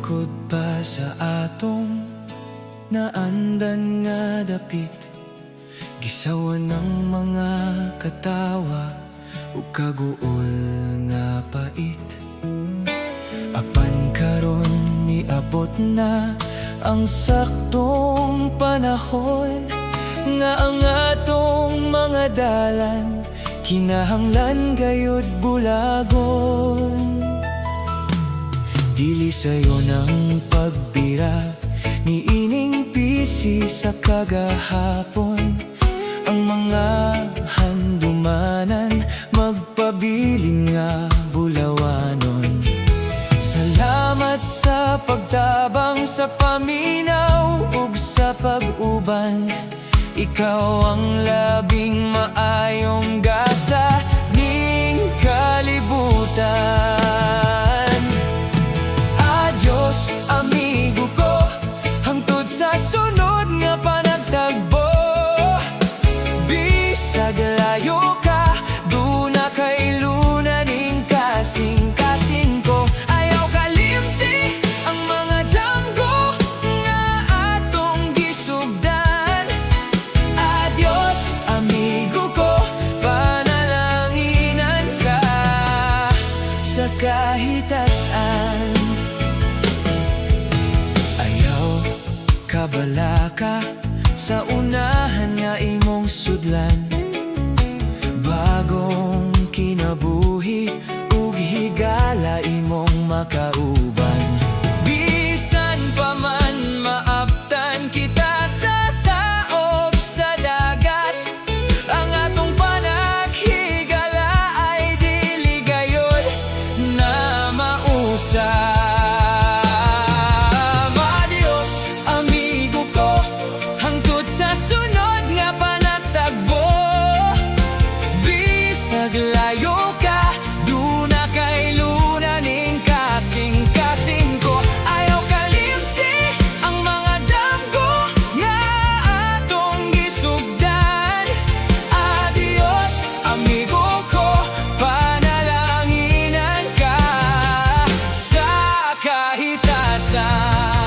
Bangkod pa sa atong naandan nga dapit, gisawan ng mga katawa ug kaguol nga pait. Apan karon niabot na ang saktong panahon nga ang atong mga dalan kinahanglan gayud bulagon. Dili sayo ng pagbira ni ining pisi sa kagahapon. Ang mga handumanan magpabilin nga bulawanon. Salamat sa pagtabang sa paminaw ug sa pag-uban. Ikaw ang labing maayong gasa ning kalibutan. Adios, amigo ko, hangtod sa sunod nga panagtagbo. Bisag layo ka, duna kay luna ning kasing-kasing ko. Ayaw kalimti ang mga damgo nga atong gisugdan. Adios, amigo ko, panalanginan ka sa kahitasan. Ayaw kabalaka sa unahan nga imong sudlan. Bagong kinabuhi ug higala imong makauban. Bisan pa man maaptan kita sa taob sa dagat, ang atong panaghigala ay dili gayud na mausap. Adios, amigo ko, hangtod sa sunod nga panagtagbo. Bisag layo ka, duna kay luna ning kasing-kasing ko. Ayaw kalimti ang mga damgo nga atong gisugdan. Adios, amigo ko, panalanginan ka sa kahitasan.